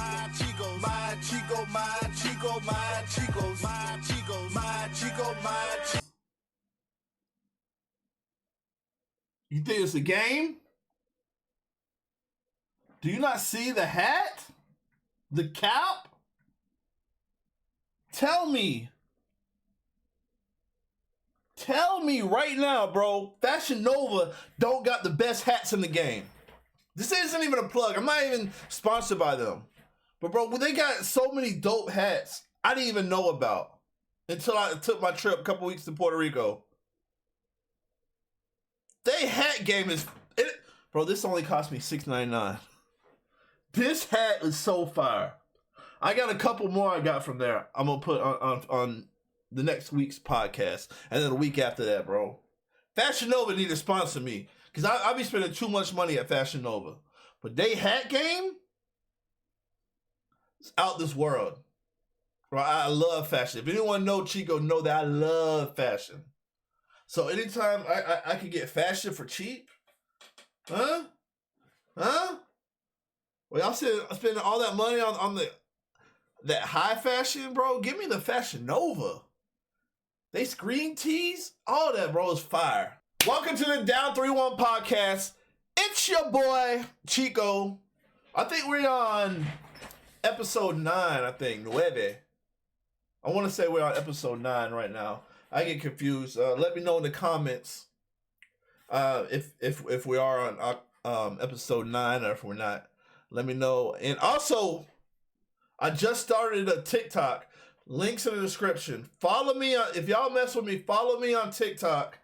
my chicos, my chico, my chico, my chicos, my chicos, my chico, my chicos. You think it's a game? Do you not see the hat? The cap? Tell me. Tell me right now, bro. Fashion Nova don't got the best hats in the game. This isn't even a plug. I'm not even sponsored by them. But bro, they got so many dope hats I didn't even know about until I took my trip a couple weeks to Puerto Rico. They hat game is... Bro, this only cost me $6.99. This hat is so fire. I got a couple more I got from there. I'm going to put on the next week's podcast. And then the week after that, bro. Fashion Nova need to sponsor me. Because I be spending too much money at Fashion Nova. But they hat game? It's out this world. Bro, I love fashion. If anyone know Chico, know that I love fashion. So anytime I can get fashion for cheap. Huh? Huh? Well, y'all spending all that money on that high fashion, bro. Give me the Fashion Nova. They screen tees, all that, bro, is fire. Welcome to the Down 3-1 podcast. It's your boy Chico. I think we're on episode 9. I think 9. I want to say we're on episode 9 right now. I get confused. Let me know in the comments if we are on episode 9 or if we're not. Let me know. And also, I just started a TikTok. Links in the description. Follow me. If y'all mess with me, follow me on TikTok.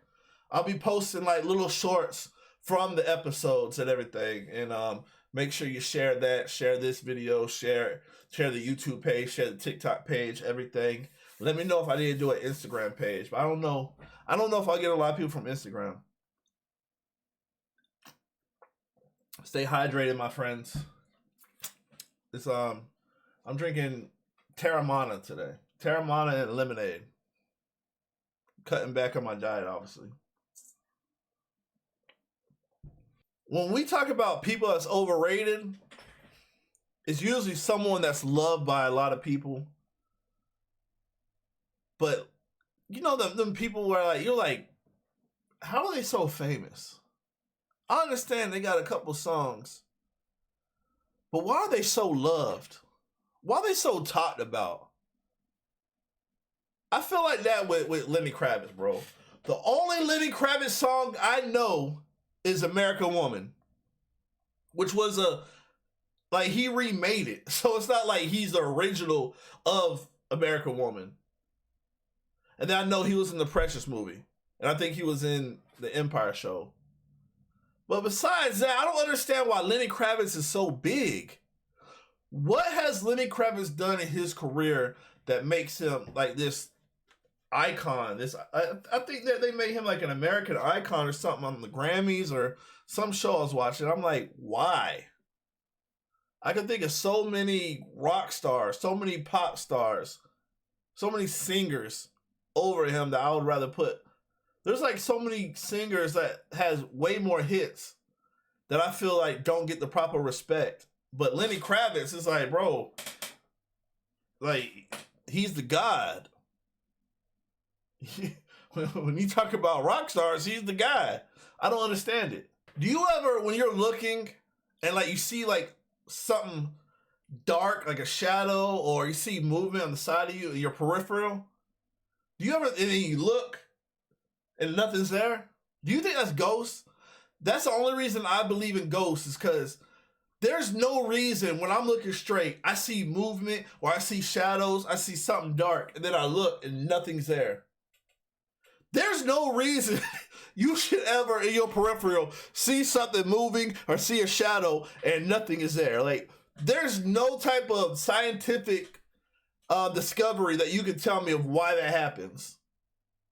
I'll be posting like little shorts from the episodes and everything. And make sure you share that. Share this video. Share the YouTube page. Share the TikTok page. Everything. Let me know if I need to do an Instagram page. But I don't know. I don't know if I'll get a lot of people from Instagram. Stay hydrated, my friends. It's I'm drinking Terramana today. Terramana and lemonade. Cutting back on my diet, obviously. When we talk about people that's overrated, it's usually someone that's loved by a lot of people. But you know them people where like you're like, how are they so famous? I understand they got a couple songs, but why are they so loved? Why are they so talked about? I feel like that with Lenny Kravitz, bro. The only Lenny Kravitz song I know is American Woman, which was he remade it. So it's not like he's the original of American Woman. And then I know he was in the Precious movie. And I think he was in the Empire show. But besides that, I don't understand why Lenny Kravitz is so big. What has Lenny Kravitz done in his career that makes him like this icon? I think that they made him like an American icon or something on the Grammys or some show I was watching. I'm like, why? I can think of so many rock stars, so many pop stars, so many singers over him that I would rather put. There's like so many singers that has way more hits that I feel like don't get the proper respect. But Lenny Kravitz is like, bro, like, he's the god. When you talk about rock stars, he's the guy. I don't understand it. Do you ever, when you're looking and like you see like something dark, like a shadow, or you see movement on the side of you, your peripheral, do you ever, and then you look and nothing's there? Do you think that's ghosts? That's the only reason I believe in ghosts, is because there's no reason when I'm looking straight, I see movement or I see shadows, I see something dark, and then I look and nothing's there. There's no reason you should ever in your peripheral see something moving or see a shadow and nothing is there. Like, there's no type of scientific discovery that you can tell me of why that happens.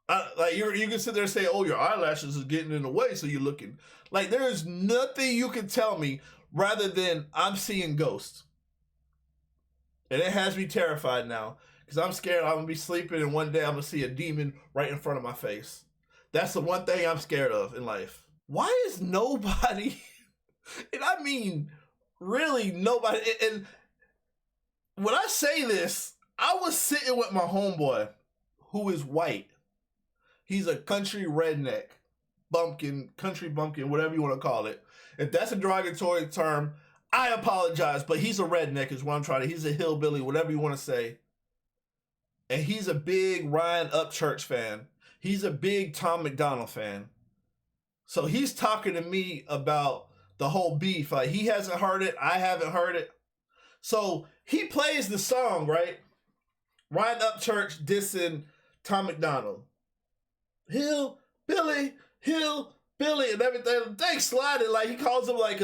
Like you can sit there and say, oh, your eyelashes is getting in the way, so you're looking. Like, there's nothing you can tell me rather than I'm seeing ghosts. And it has me terrified now, because I'm scared I'm going to be sleeping and one day I'm going to see a demon right in front of my face. That's the one thing I'm scared of in life. Why is nobody, and I mean really nobody, and when I say this, I was sitting with my homeboy who is white. He's a country redneck, bumpkin, country bumpkin, whatever you want to call it. If that's a derogatory term, I apologize, but he's a redneck is what I'm trying to. He's a hillbilly, whatever you want to say. And he's a big Ryan Upchurch fan. He's a big Tom McDonald fan. So he's talking to me about the whole beef. Like, he hasn't heard it. I haven't heard it. So he plays the song, right? Ryan Upchurch dissing Tom McDonald. Hillbilly, and everything. They sliding like he calls him like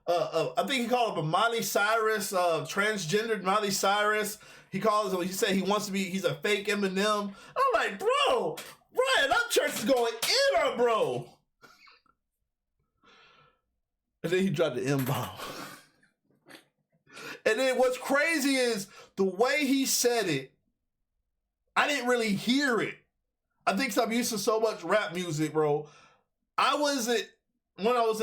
I think he called him a Miley Cyrus, transgendered Miley Cyrus. He said he wants to be, he's a fake Eminem. I'm like, bro, Ryan Upchurch is going in on bro. And then he dropped the M-bomb. And then what's crazy is the way he said it, I didn't really hear it. I think I'm used to so much rap music, bro. I wasn't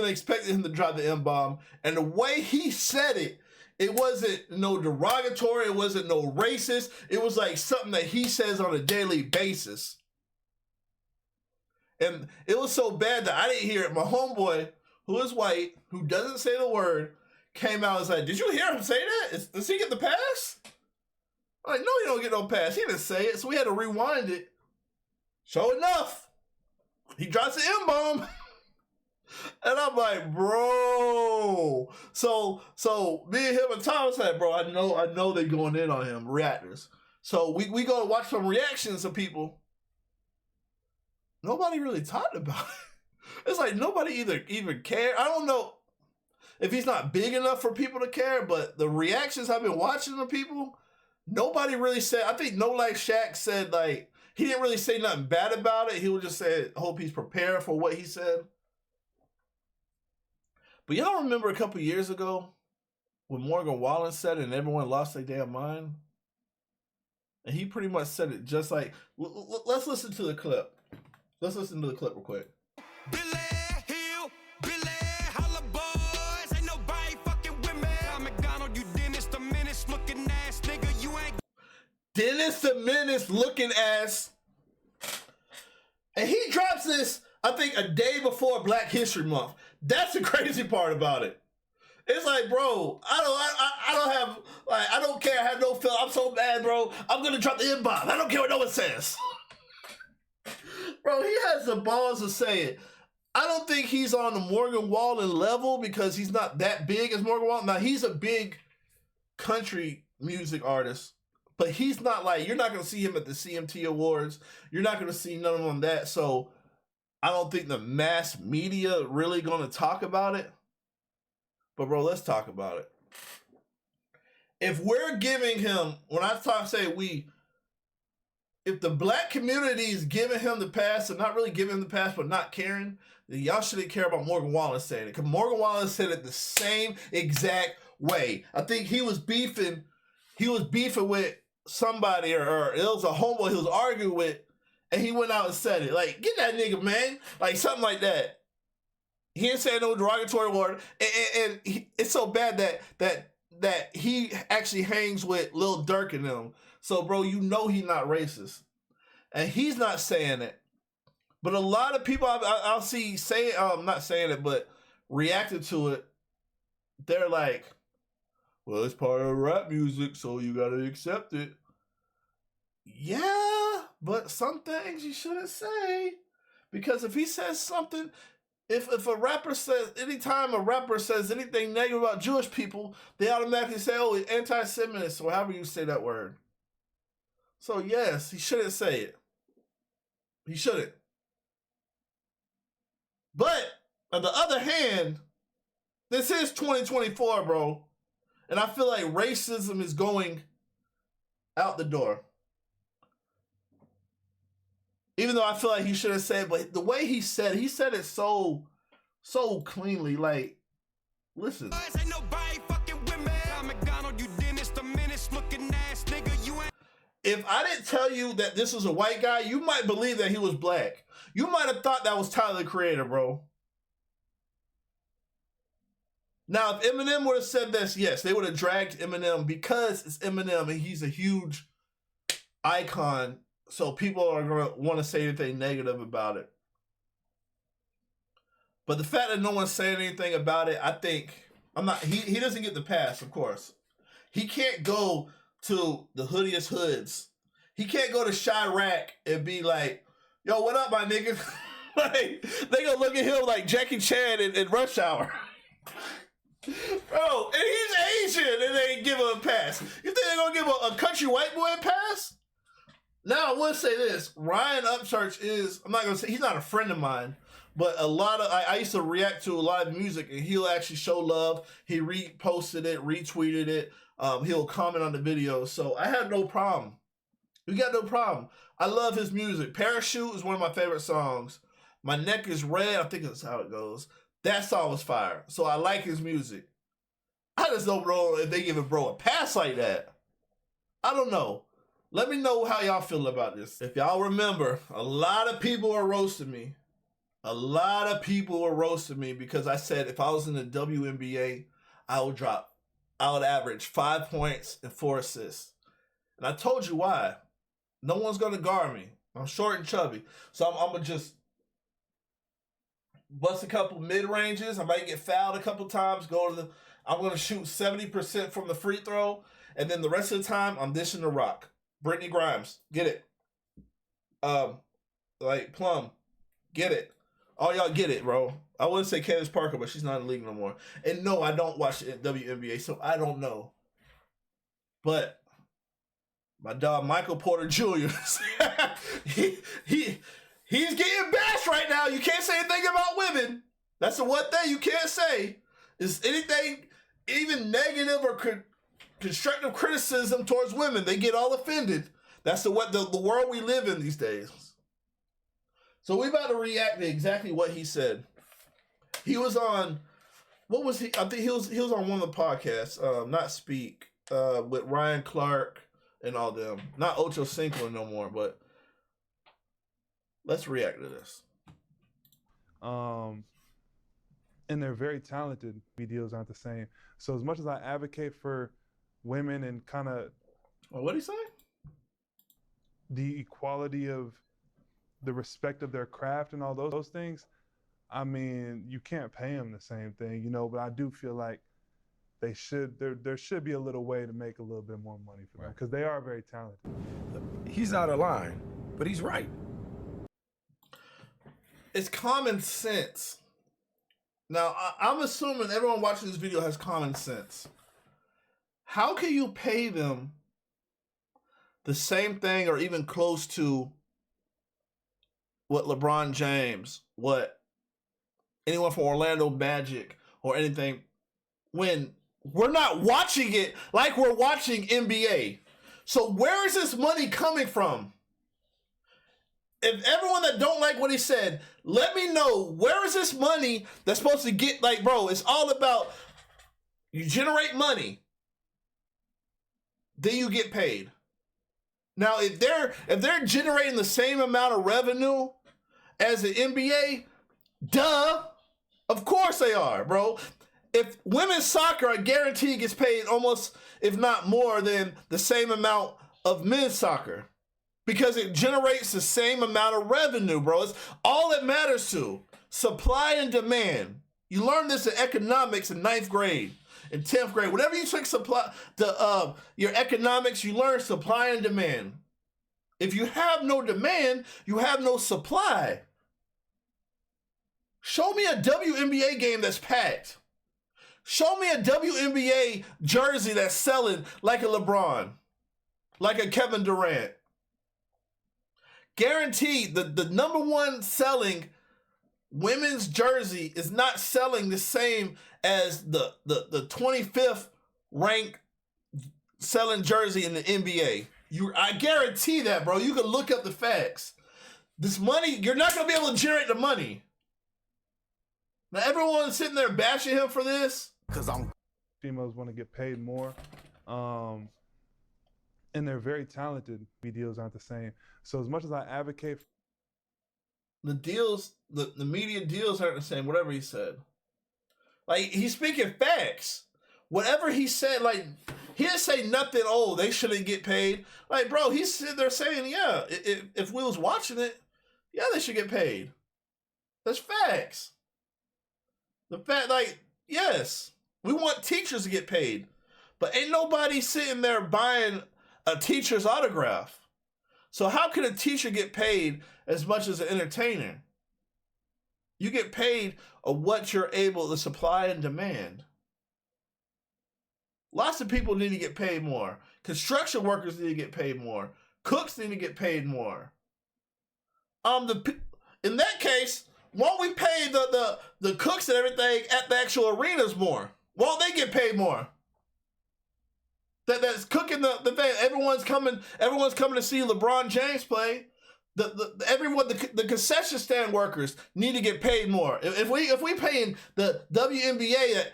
expecting him to drop the M-bomb. And the way he said it, it wasn't no derogatory, it wasn't no racist. It was like something that he says on a daily basis. And it was so bad that I didn't hear it. My homeboy, who is white, who doesn't say the word, came out and was like, did you hear him say that? Does he get the pass? I'm like, no, he don't get no pass. He didn't say it, so we had to rewind it. Sure enough, he drops the M-bomb. And I'm like, bro. So me and him and Tom said, bro, I know they're going in on him, reactors. So we go to watch some reactions of people. Nobody really talked about it. It's like nobody even cared. I don't know if he's not big enough for people to care, but the reactions I've been watching of people, nobody really said. I think No Like Shaq said, like, he didn't really say nothing bad about it. He would just say, hope he's prepared for what he said. But y'all remember a couple years ago when Morgan Wallen said it and everyone lost their damn mind? And he pretty much said it just like, let's listen to the clip. Let's listen to the clip real quick. Billy Hill, Billy Holla boys, ain't nobody fucking with me. Tom McDonald, you Dennis the Menace looking ass nigga, you ain't. Dennis the Menace looking ass. And he drops this, I think, a day before Black History Month. That's the crazy part about it. It's like, bro, I don't care. I have no feel. I'm so mad, bro. I'm gonna drop the M-bomb. I don't care what no one says. Bro, he has the balls to say it. I don't think he's on the Morgan Wallen level because he's not that big as Morgan Wallen. Now, he's a big country music artist, but he's not like, you're not going to see him at the CMT Awards. You're not going to see none of them on that. So I don't think the mass media really going to talk about it. But, bro, let's talk about it. If we're giving him, when I say we, if the black community is giving him the pass and not really giving him the pass but not caring, then y'all shouldn't care about Morgan Wallen saying it. Because Morgan Wallen said it the same exact way. I think he was beefing with somebody or it was a homeboy he was arguing with, and he went out and said it. Like, get that nigga, man. Like, something like that. He didn't say no derogatory word. And it's so bad that he actually hangs with Lil Durk and them. So, bro, you know he's not racist. And he's not saying it. But a lot of people I'll see say, not saying it, but reacting to it, they're like, well, it's part of rap music, so you got to accept it. Yeah, but some things you shouldn't say. Because if he says something, if a rapper says, anytime a rapper says anything negative about Jewish people, they automatically say, oh, it's anti-Semitist, or however you say that word. So, yes, he shouldn't say it. He shouldn't. But, on the other hand, this is 2024, bro. And I feel like racism is going out the door. Even though I feel like he should have said, but the way he said it so cleanly. Like, listen. Ain't nobody fucking with me. Tom McDonald, you Dennis the Menace looking ass nigga, you ain't. If I didn't tell you that this was a white guy, you might believe that he was black. You might have thought that was Tyler, the Creator, bro. Now, if Eminem would have said this, yes, they would have dragged Eminem because it's Eminem and he's a huge icon. So people are going to want to say anything negative about it. But the fact that no one's saying anything about it, I think he doesn't get the pass, of course. He can't go to the hoodiest hoods. He can't go to Chirac and be like, yo, what up, my nigga? Like, they gonna look at him like Jackie Chan in Rush Hour. Bro, and he's Asian and they give him a pass. You think they're gonna give a country white boy a pass? Now, I will say this. Ryan Upchurch is, I'm not gonna say, he's not a friend of mine, but a lot of, I used to react to a lot of music and he'll actually show love. He reposted it, retweeted it. He'll comment on the video. So I had no problem. We got no problem. I love his music. Parachute is one of my favorite songs. My Neck is Red, I think that's how it goes. That song was fire. So I like his music. I just don't know if they give a bro a pass like that. I don't know. Let me know how y'all feel about this. If y'all remember, a lot of people are roasting me. A lot of people were roasting me because I said if I was in the WNBA, I would average 5 points and 4 assists. And I told you why. No one's going to guard me. I'm short and chubby. So I'm going to just bust a couple mid-ranges. I might get fouled a couple times. I'm going to shoot 70% from the free throw. And then the rest of the time, I'm dishing the rock. Brittany Grimes, get it. Plum, get it. All y'all get it, bro. I wouldn't say Candace Parker, but she's not in the league no more. And no, I don't watch the WNBA, so I don't know. But my dog Michael Porter Jr. he's getting bashed right now. You can't say anything about women. That's the one thing you can't say. Is anything even negative or constructive criticism towards women? They get all offended. That's the world we live in these days. So we about to react to exactly what he said. He was on, what was he? I think he was on one of the podcasts, not Speak, with Ryan Clark and all them. Not Ocho Cinco no more, but let's react to this. And they're very talented. Deals aren't the same. So as much as I advocate for women and kind of, what did he say? The equality of the respect of their craft and all those things, I mean, you can't pay them the same thing, but I do feel like there should be a little way to make a little bit more money for them because they are very talented. He's out of line, but he's right. It's common sense. Now, I'm assuming everyone watching this video has common sense. How can you pay them the same thing or even close to what LeBron James, what anyone from Orlando Magic or anything, when we're not watching it like we're watching NBA? So where is this money coming from? If everyone that don't like what he said, let me know, where is this money that's supposed to get, bro, it's all about you generate money, then you get paid. Now, if they're generating the same amount of revenue as the NBA, duh, of course they are, bro. If women's soccer, I guarantee gets paid almost, if not more than the same amount of men's soccer because it generates the same amount of revenue, bro. It's all it matters to. Supply and demand. You learn this in economics in 9th grade, in 10th grade. Whenever you took your economics, you learn supply and demand. If you have no demand, you have no supply. Show me a WNBA game that's packed. Show me a WNBA jersey that's selling like a LeBron, like a Kevin Durant. Guaranteed, the number one selling women's jersey is not selling the same as the 25th ranked selling jersey in the NBA. I guarantee that, bro. You can look up the facts. This money, you're not going to be able to generate the money. Now, everyone's sitting there bashing him for this. Females want to get paid more. And they're very talented. Deals aren't the same. So as much as I advocate, the deals, the media deals aren't the same, whatever he said. Like, he's speaking facts. Whatever he said, like, he didn't say nothing, oh, they shouldn't get paid. Like, bro, he's sitting there saying, yeah, if we was watching it, yeah, they should get paid. That's facts. The fact, like, yes, we want teachers to get paid. But ain't nobody sitting there buying a teacher's autograph. So how can a teacher get paid as much as an entertainer? You get paid of what you're able to supply and demand. Lots of people need to get paid more. Construction workers need to get paid more. Cooks need to get paid more. In that case, won't we pay the cooks and everything at the actual arenas more? Won't they get paid more? That's cooking the thing. Everyone's coming to see LeBron James play. The concession stand workers need to get paid more. If we paying the WNBA at,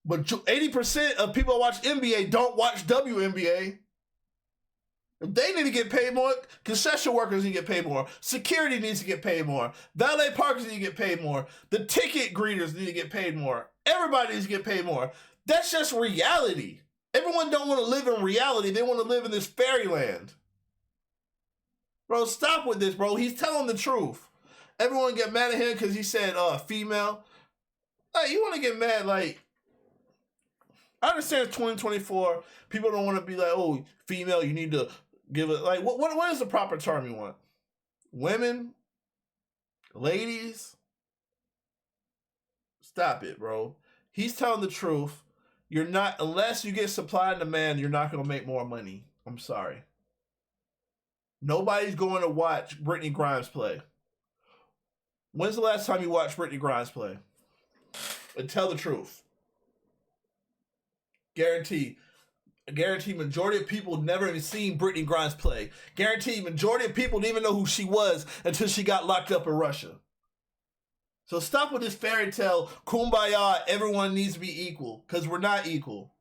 but 80% of people who watch NBA don't watch WNBA. They need to get paid more. Concession workers need to get paid more. Security needs to get paid more. Valet parkers need to get paid more. The ticket greeters need to get paid more. Everybody needs to get paid more. That's just reality. Everyone don't want to live in reality. They want to live in this fairyland. Bro, stop with this, bro. He's telling the truth. Everyone get mad at him because he said female. Like, you want to get mad, like, I understand it's 2024. People don't want to be like, oh, female, you need to give it, like, what is the proper term you want? Women? Ladies? Stop it, bro. He's telling the truth. You're not, unless you get supply and demand, you're not going to make more money. I'm sorry. Nobody's going to watch Brittany Grimes play. When's the last time you watched Brittany Grimes play? And tell the truth. Guarantee majority of people never even seen Brittany Grimes play. Guarantee majority of people didn't even know who she was until she got locked up in Russia. So stop with this fairy tale, kumbaya, everyone needs to be equal, because we're not equal.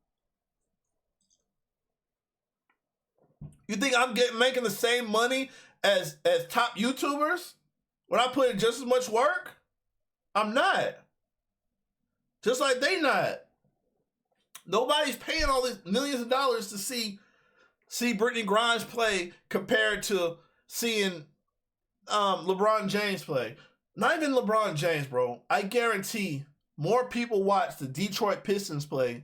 You think I'm making the same money as top YouTubers when I put in just as much work? I'm not. Just like they not. Nobody's paying all these millions of dollars to see Brittany Grimes play compared to seeing LeBron James play. Not even LeBron James, bro. I guarantee more people watch the Detroit Pistons play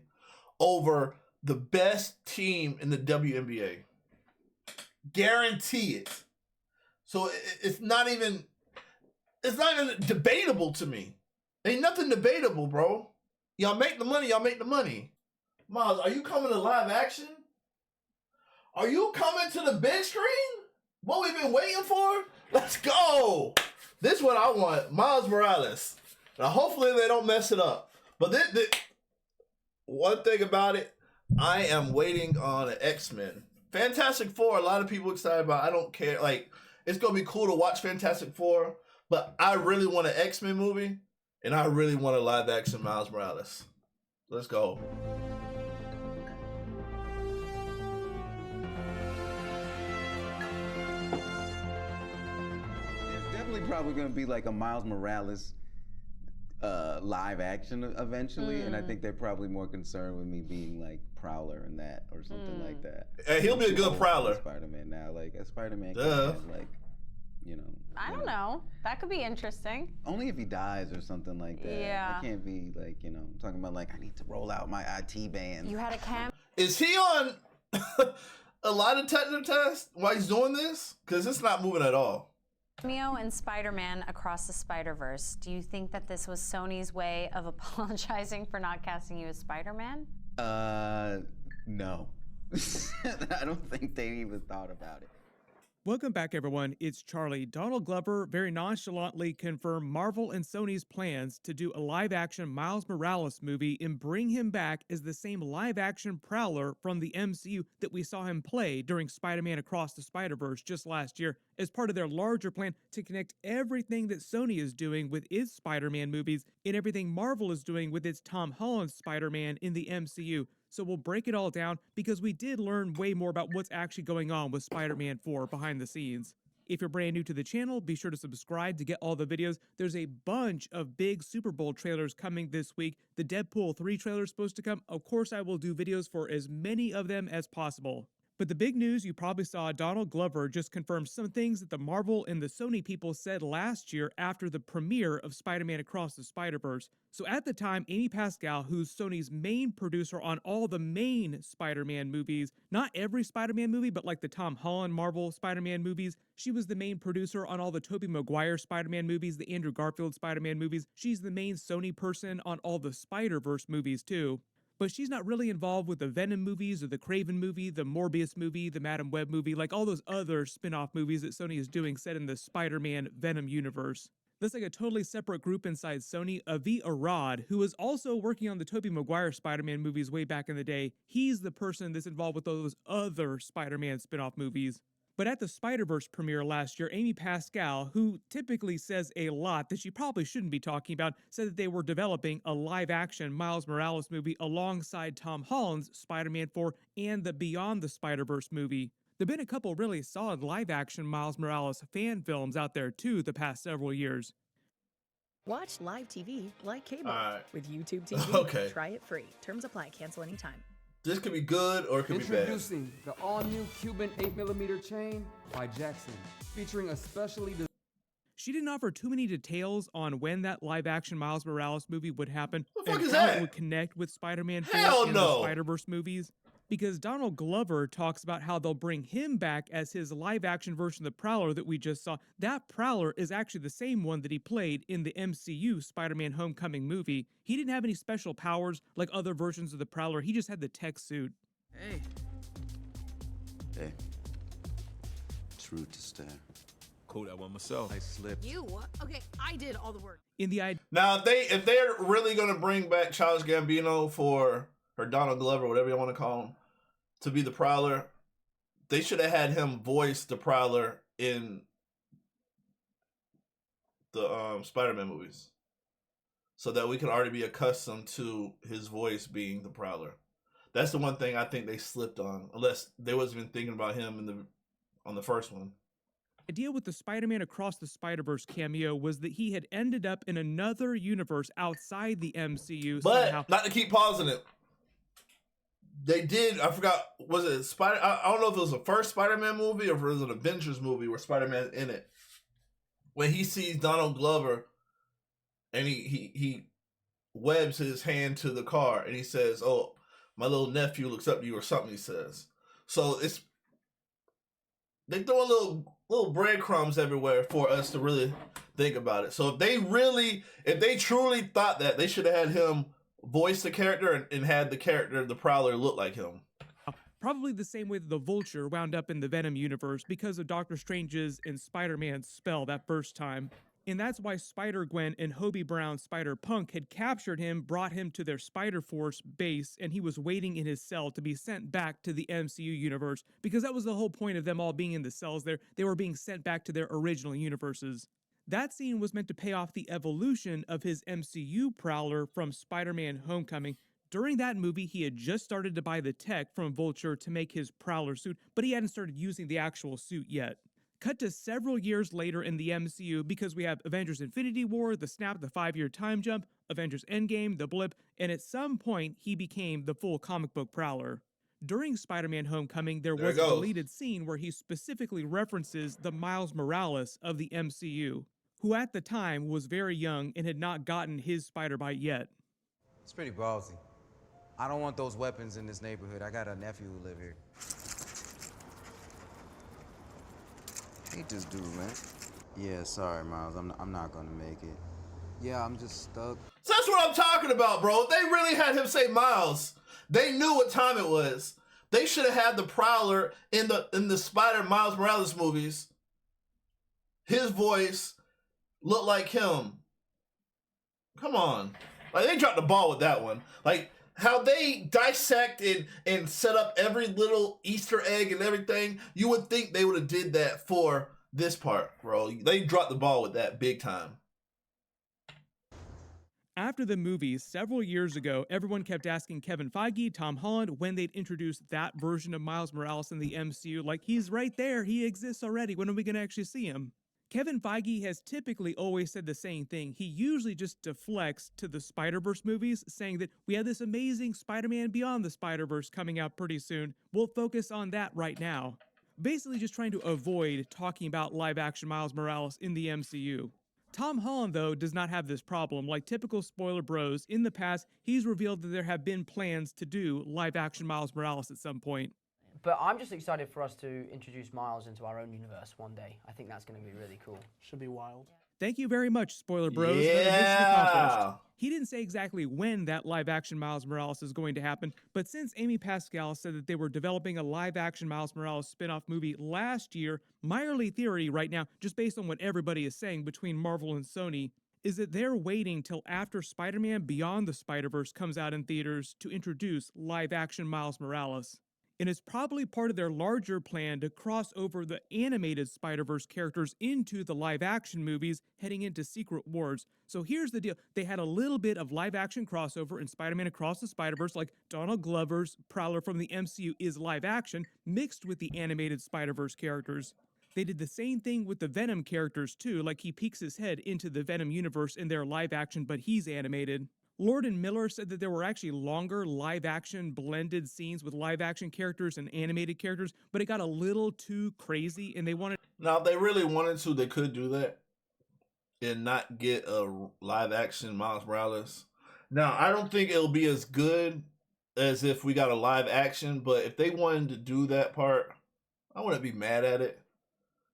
over the best team in the WNBA. Guarantee it. So it's not even debatable to me. Ain't nothing debatable, bro. Y'all make the money, y'all make the money. Miles, are you coming to live action? Are you coming to the big screen? What we've been waiting for? Let's go. This is what I want. Miles Morales. Now, hopefully they don't mess it up. But one thing about it, I am waiting on an X-Men. Fantastic Four, a lot of people excited about. I don't care. Like, it's going to be cool to watch Fantastic Four. But I really want an X-Men movie. And I really want a live action Miles Morales. Let's go. Probably going to be like a Miles Morales live action eventually, and I think they're probably more concerned with me being like Prowler in that or something like that. Hey, he'll be a good Prowler. Spider-Man now, like a Spider-Man, like, you know. I don't know. That could be interesting. Only if he dies or something like that. Yeah. I can't be like, you know, talking about like I need to roll out my IT band. You had a cam. Is he on a lie detector test while he's doing this? Because it's not moving at all. Cameo and Spider-Man Across the Spider-Verse. Do you think that this was Sony's way of apologizing for not casting you as Spider-Man? No. I don't think they even thought about it. Welcome back, everyone. It's Charlie. Donald Glover very nonchalantly confirmed Marvel and Sony's plans to do a live-action Miles Morales movie and bring him back as the same live-action Prowler from the MCU that we saw him play during Spider-Man Across the Spider-Verse just last year, as part of their larger plan to connect everything that Sony is doing with its Spider-Man movies and everything Marvel is doing with its Tom Holland Spider-Man in the MCU. So we'll break it all down because we did learn way more about what's actually going on with Spider-Man 4 behind the scenes. If you're brand new to the channel, be sure to subscribe to get all the videos. There's a bunch of big Super Bowl trailers coming this week. The Deadpool 3 trailer is supposed to come. Of course, I will do videos for as many of them as possible. But the big news you probably saw, Donald Glover just confirmed some things that the Marvel and the Sony people said last year after the premiere of Spider-Man Across the Spider-Verse. So at the time, Amy Pascal, who's Sony's main producer on all the main Spider-Man movies, not every Spider-Man movie, but like the Tom Holland Marvel Spider-Man movies, she was the main producer on all the Tobey Maguire Spider-Man movies, the Andrew Garfield Spider-Man movies. She's the main Sony person on all the Spider-Verse movies too. But she's not really involved with the Venom movies or the Craven movie, the Morbius movie, the Madam Web movie, like all those other spin-off movies that Sony is doing set in the Spider-Man Venom universe. That's like a totally separate group inside Sony. Avi Arad, who was also working on the Tobey Maguire Spider-Man movies way back in the day, he's the person that's involved with those other Spider-Man spin-off movies. But at the Spider-Verse premiere last year, Amy Pascal, who typically says a lot that she probably shouldn't be talking about, said that they were developing a live-action Miles Morales movie alongside Tom Holland's Spider-Man 4 and the Beyond the Spider-Verse movie. There've been a couple really solid live-action Miles Morales fan films out there too the past several years. Watch live TV like cable with YouTube TV. Okay. Try it free. Terms apply. Cancel anytime. This could be good or it could be bad. Introducing the all-new Cuban 8mm chain by Jackson, featuring a specially She didn't offer too many details on when that live-action Miles Morales movie would happen What the fuck and is how that? it would connect with Spider-Man 4 Hell and no. the Spider-Verse movies. Because Donald Glover talks about how they'll bring him back as his live-action version of the Prowler that we just saw. That Prowler is actually the same one that he played in the MCU Spider-Man Homecoming movie. He didn't have any special powers like other versions of the Prowler. He just had the tech suit. Hey. It's rude to stare. Cool that one myself. I slipped. You? Okay, I did all the work. In the idea Now, if they're really gonna bring back Childish Gambino or Donald Glover, whatever you want to call him, to be the Prowler, they should have had him voice the Prowler in the Spider-Man movies, so that we can already be accustomed to his voice being the Prowler. That's the one thing I think they slipped on, unless they wasn't even thinking about him on the first one. idea with the Spider-Man Across the Spider-Verse cameo was that he had ended up in another universe outside the MCU But somehow. not to keep pausing it, they did. I forgot. Was it Spider? I don't know if it was the first Spider-Man movie or if it was an Avengers movie where Spider-Man in it. When he sees Donald Glover, and he webs his hand to the car, and he says, "Oh, my little nephew looks up to you," or something. He says. So they throw little breadcrumbs everywhere for us to really think about it. So if they truly thought that, they should have had him voice the character and had the character, the Prowler, look like him. Probably the same way that the Vulture wound up in the Venom universe because of Doctor Strange's and Spider-Man's spell that first time. And that's why Spider-Gwen and Hobie Brown's Spider-Punk had captured him, brought him to their Spider-Force base, and he was waiting in his cell to be sent back to the MCU universe, because that was the whole point of them all being in the cells there. They were being sent back to their original universes. That scene was meant to pay off the evolution of his MCU Prowler from Spider-Man Homecoming. During that movie, he had just started to buy the tech from Vulture to make his Prowler suit, but he hadn't started using the actual suit yet. Cut to several years later in the MCU, because we have Avengers Infinity War, the Snap, the 5-year time jump, Avengers Endgame, the Blip, and at some point, he became the full comic book Prowler. During Spider-Man Homecoming, there was a deleted scene where he specifically references the Miles Morales of the MCU, who at the time was very young and had not gotten his spider bite yet. It's pretty ballsy. I don't want those weapons in this neighborhood. I got a nephew who live here. Hate this dude, man. Yeah, sorry, Miles. I'm not gonna make it. Yeah, I'm just stuck. So that's what I'm talking about, bro. They really had him say Miles. They knew what time it was. They should have had the Prowler in the Spider Miles Morales movies. His voice looked like him. Come on. Like, they dropped the ball with that one. Like, how they dissect and set up every little Easter egg and everything, you would think they would have did that for this part, bro. They dropped the ball with that big time. After the movie, several years ago, everyone kept asking Kevin Feige, Tom Holland, when they'd introduce that version of Miles Morales in the MCU. Like, he's right there, he exists already, when are we going to actually see him? Kevin Feige has typically always said the same thing. He usually just deflects to the Spider-Verse movies, saying that we have this amazing Spider-Man Beyond the Spider-Verse coming out pretty soon. We'll focus on that right now. Basically just trying to avoid talking about live-action Miles Morales in the MCU. Tom Holland, though, does not have this problem. Like typical spoiler bros, in the past, he's revealed that there have been plans to do live-action Miles Morales at some point. But I'm just excited for us to introduce Miles into our own universe one day. I think that's going to be really cool. Should be wild. Thank you very much, spoiler bros. Yeah. He didn't say exactly when that live-action Miles Morales is going to happen, but since Amy Pascal said that they were developing a live-action Miles Morales spin-off movie last year, my early theory right now, just based on what everybody is saying between Marvel and Sony, is that they're waiting till after Spider-Man Beyond the Spider-Verse comes out in theaters to introduce live-action Miles Morales. And it's probably part of their larger plan to cross over the animated Spider-Verse characters into the live-action movies heading into Secret Wars. So here's the deal. They had a little bit of live-action crossover in Spider-Man Across the Spider-Verse, like Donald Glover's Prowler from the MCU is live-action, mixed with the animated Spider-Verse characters. They did the same thing with the Venom characters too, like he peeks his head into the Venom universe in their live-action, but he's animated. Lord and Miller said that there were actually longer live-action blended scenes with live-action characters and animated characters, but it got a little too crazy, and they wanted... Now, if they really wanted to, they could do that and not get a live-action Miles Morales. Now, I don't think it'll be as good as if we got a live-action, but if they wanted to do that part, I wouldn't be mad at it.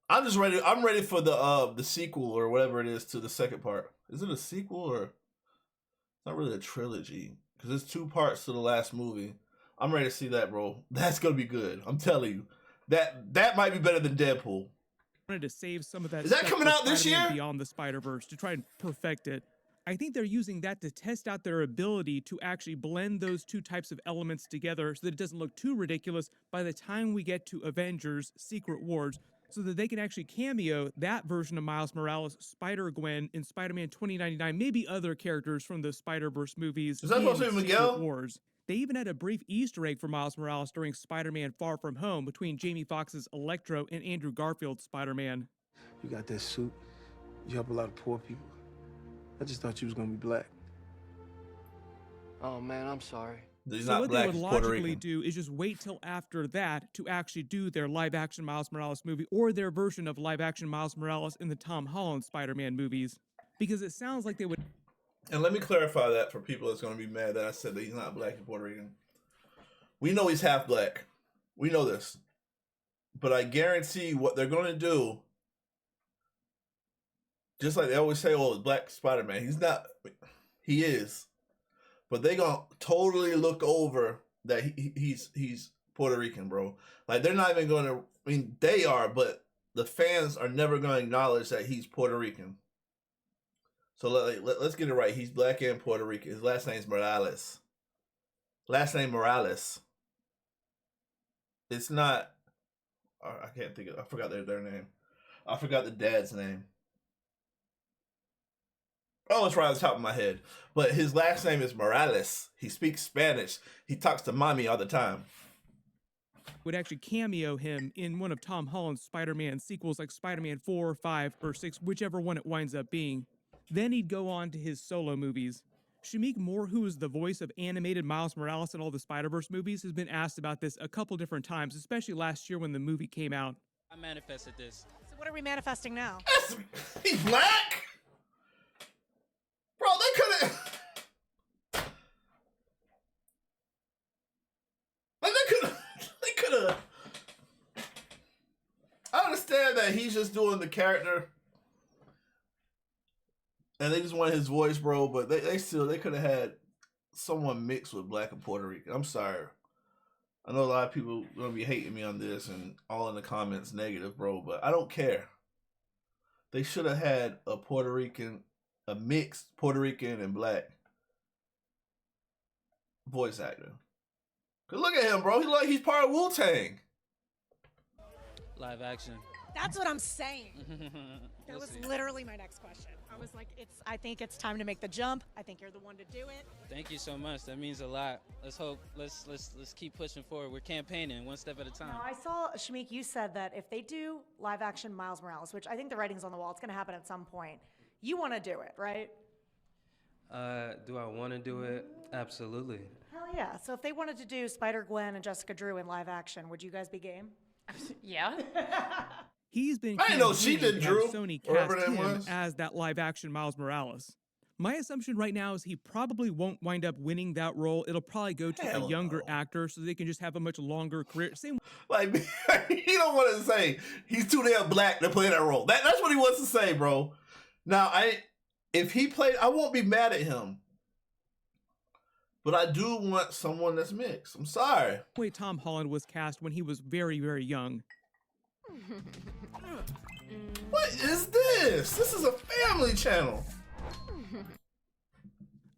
I'm just ready. I'm ready for the sequel or whatever it is to the second part. Is it a sequel or... Not really a trilogy, because there's 2 parts to the last movie. I'm ready to see that, bro. That's gonna be good. I'm telling you, that might be better than Deadpool. Wanted to save some of that. Is that coming out this year? Beyond the Spider-Verse to try and perfect it. I think they're using that to test out their ability to actually blend those 2 types of elements together so that it doesn't look too ridiculous by the time we get to Avengers: Secret Wars, so that they can actually cameo that version of Miles Morales, Spider-Gwen, in Spider-Man 2099, maybe other characters from the Spider-Verse movies. Is that supposed to be Miguel? Secret Wars. They even had a brief Easter egg for Miles Morales during Spider-Man Far From Home between Jamie Foxx's Electro and Andrew Garfield's Spider-Man. You got that suit. You help a lot of poor people. I just thought you was gonna be black. Oh man, I'm sorry. He's so not what black, they would he's Puerto logically Rican. do is just wait till after that to actually do their live-action Miles Morales movie or their version of live-action Miles Morales in the Tom Holland Spider-Man movies. Because it sounds like they would... And let me clarify that for people that's going to be mad that I said that he's not black and Puerto Rican. We know he's half black. We know this. But I guarantee what they're going to do, just like they always say, oh, it's black Spider-Man. He's not. He is. But they going to totally look over that he's Puerto Rican, bro. Like, they're not even going to, I mean, they are, but the fans are never going to acknowledge that he's Puerto Rican. So let's get it right. He's black and Puerto Rican. His last name's Morales. Last name Morales. It's not, I can't think of, I forgot their name. I forgot the dad's name. Oh, it's right on the top of my head. But his last name is Morales. He speaks Spanish. He talks to mommy all the time. Would actually cameo him in one of Tom Holland's Spider-Man sequels like Spider-Man 4, 5, or 6, whichever one it winds up being. Then he'd go on to his solo movies. Shameik Moore, who is the voice of animated Miles Morales in all the Spider-Verse movies, has been asked about this a couple different times, especially last year when the movie came out. I manifested this. So what are we manifesting now? He's black? Bro, they could have... They could have... I understand that he's just doing the character. And they just want his voice, bro. But they could have had someone mixed with black and Puerto Rican. I'm sorry. I know a lot of people are going to be hating me on this and all in the comments negative, bro. But I don't care. They should have had a Puerto Rican... a mixed Puerto Rican and black voice actor. Cause look at him, bro. He's part of Wu-Tang. Live action. That's what I'm saying. That was literally my next question. I was like, I think it's time to make the jump. I think you're the one to do it. Thank you so much. That means a lot. Let's hope. Let's keep pushing forward. We're campaigning one step at a time. Now, I saw, Shamik, you said that if they do live action Miles Morales, which I think the writing's on the wall, it's going to happen at some point, you want to do it, right? Do I want to do it? Absolutely. Hell yeah. So if they wanted to do Spider-Gwen and Jessica Drew in live action, would you guys be game? Yeah. He's been I didn't know she campaigning did to have Drew, Sony whoever cast that him was. as that live-action Miles Morales. My assumption right now is he probably won't wind up winning that role. It'll probably go to Hell a younger no. actor so they can just have a much longer career. Same Like, he don't want to say he's too damn black to play that role. That's what he wants to say, bro. Now, if he played, I won't be mad at him. But I do want someone that's mixed. I'm sorry. way Tom Holland was cast when he was very, very young. What is this? This is a family channel.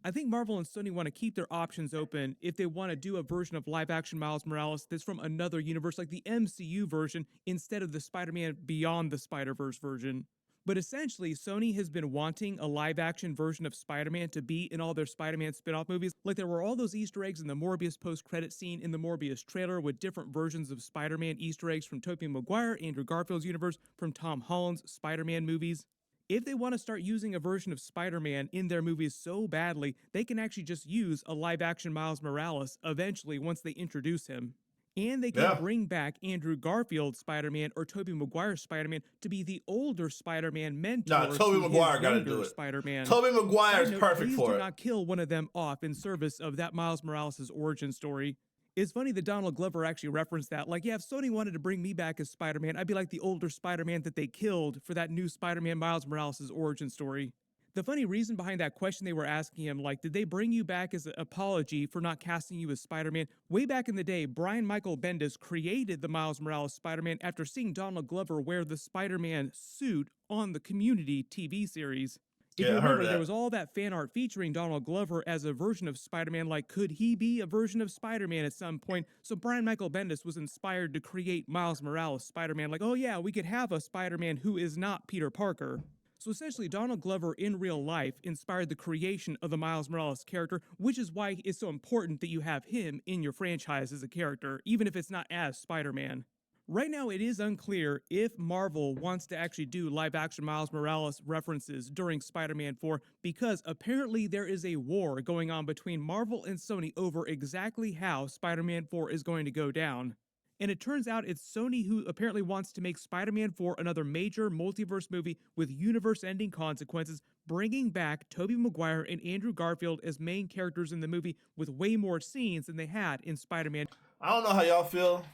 I think Marvel and Sony want to keep their options open if they want to do a version of live-action Miles Morales that's from another universe, like the MCU version, instead of the Spider-Man Beyond the Spider-Verse version. But essentially, Sony has been wanting a live-action version of Spider-Man to be in all their Spider-Man spin-off movies. Like there were all those Easter eggs in the Morbius post-credit scene in the Morbius trailer with different versions of Spider-Man Easter eggs from Tobey Maguire, Andrew Garfield's universe, from Tom Holland's Spider-Man movies. If they want to start using a version of Spider-Man in their movies so badly, they can actually just use a live-action Miles Morales eventually once they introduce him. And they can bring back Andrew Garfield's Spider-Man or Tobey Maguire's Spider-Man to be the older Spider-Man mentor. Nah, Tobey Maguire got to do it. Spider-Man. Tobey Maguire's perfect please for do it. not kill one of them off in service of that Miles Morales' origin story. It's funny that Donald Glover actually referenced that. Like, yeah, if Sony wanted to bring me back as Spider-Man, I'd be like the older Spider-Man that they killed for that new Spider-Man Miles Morales' origin story. The funny reason behind that question they were asking him, like, did they bring you back as an apology for not casting you as Spider-Man? Way back in the day, Brian Michael Bendis created the Miles Morales Spider-Man after seeing Donald Glover wear the Spider-Man suit on the Community TV series. If you remember, there was all that fan art featuring Donald Glover as a version of Spider-Man, like, could he be a version of Spider-Man at some point? So Brian Michael Bendis was inspired to create Miles Morales Spider-Man, like, oh yeah, we could have a Spider-Man who is not Peter Parker. So essentially, Donald Glover in real life inspired the creation of the Miles Morales character, which is why it's so important that you have him in your franchise as a character, even if it's not as Spider-Man. Right now, it is unclear if Marvel wants to actually do live-action Miles Morales references during Spider-Man 4, because apparently there is a war going on between Marvel and Sony over exactly how Spider-Man 4 is going to go down. And it turns out it's Sony who apparently wants to make Spider-Man 4 another major multiverse movie with universe-ending consequences, bringing back Tobey Maguire and Andrew Garfield as main characters in the movie with way more scenes than they had in Spider-Man. I don't know how y'all feel,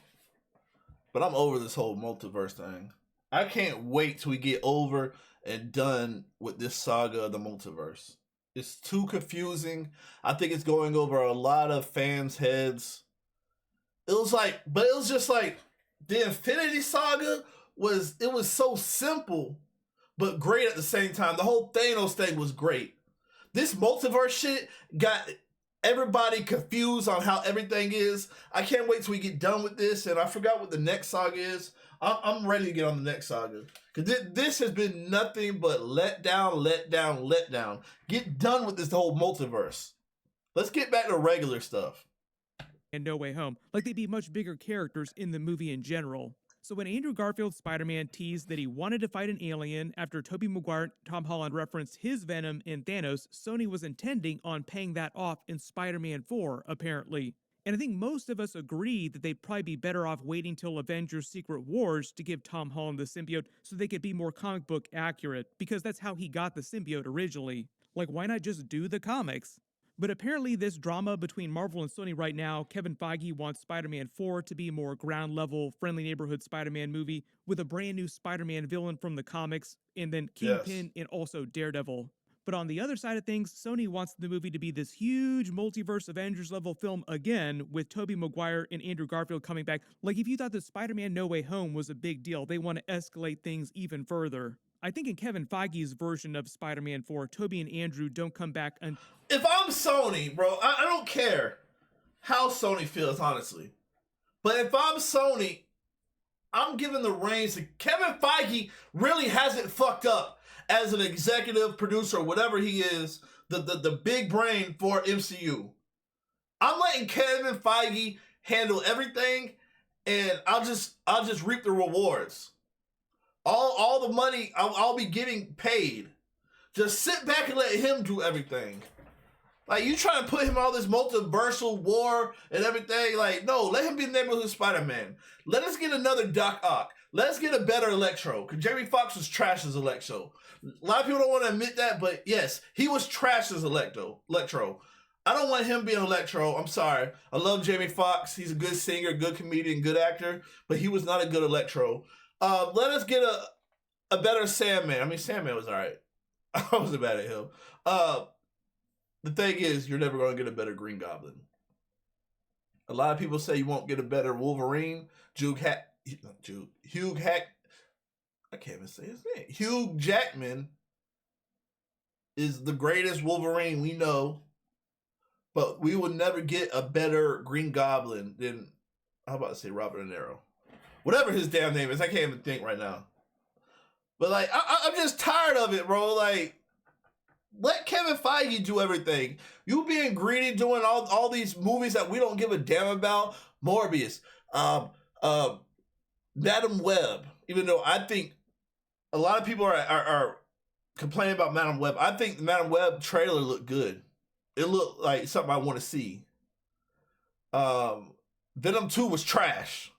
but I'm over this whole multiverse thing. I can't wait till we get over and done with this saga of the multiverse. It's too confusing. I think it's going over a lot of fans' heads. It was just like the Infinity Saga was so simple, but great at the same time. The whole Thanos thing was great. This multiverse shit got everybody confused on how everything is. I can't wait till we get done with this, and I forgot what the next saga is. I'm ready to get on the next saga. Because this has been nothing but let down. Get done with this whole multiverse. Let's get back to regular stuff. And No Way Home, like they'd be much bigger characters in the movie in general. So when Andrew Garfield's Spider-Man teased that he wanted to fight an alien after Tobey Maguire and Tom Holland referenced his Venom in Thanos, Sony was intending on paying that off in Spider-Man 4, apparently. And I think most of us agree that they'd probably be better off waiting till Avengers Secret Wars to give Tom Holland the symbiote so they could be more comic book accurate, because that's how he got the symbiote originally. Like, why not just do the comics? But apparently this drama between Marvel and Sony right now, Kevin Feige wants Spider-Man 4 to be a more ground-level, friendly neighborhood Spider-Man movie with a brand new Spider-Man villain from the comics, and then Kingpin and also Daredevil. But on the other side of things, Sony wants the movie to be this huge multiverse Avengers-level film again, with Tobey Maguire and Andrew Garfield coming back. Like, if you thought that Spider-Man No Way Home was a big deal, they want to escalate things even further. I think in Kevin Feige's version of Spider-Man 4, Tobey and Andrew don't come back. If I'm Sony, bro, I don't care how Sony feels, honestly. But if I'm Sony, I'm giving the reins to Kevin Feige. Really hasn't fucked up as an executive producer, whatever he is, the big brain for MCU. I'm letting Kevin Feige handle everything, and I'll just reap the rewards. All the money I'll be getting paid. Just sit back and let him do everything. Like, you trying to put him all this multiversal war and everything. Like, no, let him be Neighborhood Spider-Man. Let us get another Doc Ock. Let us get a better Electro. Because Jamie Foxx was trash as Electro. A lot of people don't want to admit that, but yes, he was trash as Electro. I don't want him being Electro. I'm sorry. I love Jamie Foxx. He's a good singer, good comedian, good actor, but he was not a good Electro. Let us get a better Sandman. I mean, Sandman was all right. I wasn't mad at him. The thing is, you're never going to get a better Green Goblin. A lot of people say you won't get a better Wolverine. Hugh Jackman is the greatest Wolverine we know, but we will never get a better Green Goblin than, how about to say Robert De Niro? Whatever his damn name is, I can't even think right now. But like, I'm just tired of it, bro. Like, let Kevin Feige do everything. You being greedy, doing all these movies that we don't give a damn about. Morbius, Madam Web. Even though I think a lot of people are complaining about Madam Web, I think the Madam Web trailer looked good. It looked like something I want to see. Venom 2 was trash.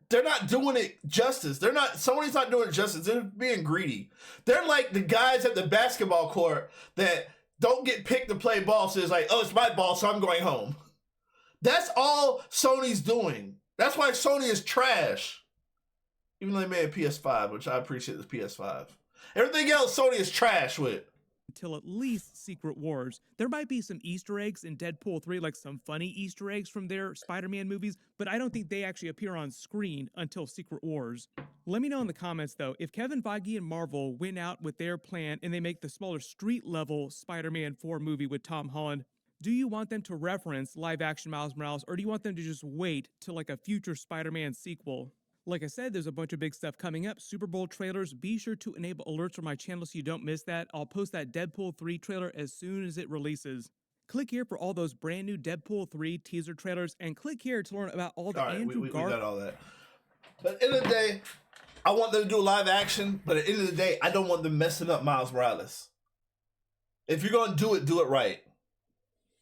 They're not doing it justice. Sony's not doing it justice. They're being greedy. They're like the guys at the basketball court that don't get picked to play ball, so it's like, oh, it's my ball, so I'm going home. That's all Sony's doing. That's why Sony is trash. Even though they made a PS5, which I appreciate the PS5. Everything else Sony is trash with. Until at least Secret Wars. There might be some Easter eggs in Deadpool 3, like some funny Easter eggs from their Spider-Man movies, but I don't think they actually appear on screen until Secret Wars. Let me know in the comments, though, if Kevin Feige and Marvel went out with their plan and they make the smaller street-level Spider-Man 4 movie with Tom Holland, do you want them to reference live-action Miles Morales, or do you want them to just wait till like a future Spider-Man sequel? Like I said, there's a bunch of big stuff coming up. Super Bowl trailers. Be sure to enable alerts on my channel so you don't miss that. I'll post that Deadpool 3 trailer as soon as it releases. Click here for all those brand new Deadpool 3 teaser trailers, and click here to learn about all the We got all that. But at the end of the day, I want them to do live action, but at the end of the day, I don't want them messing up Miles Morales. If you're going to do it right.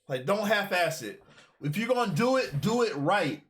Like, don't half-ass it. If you're going to do it right.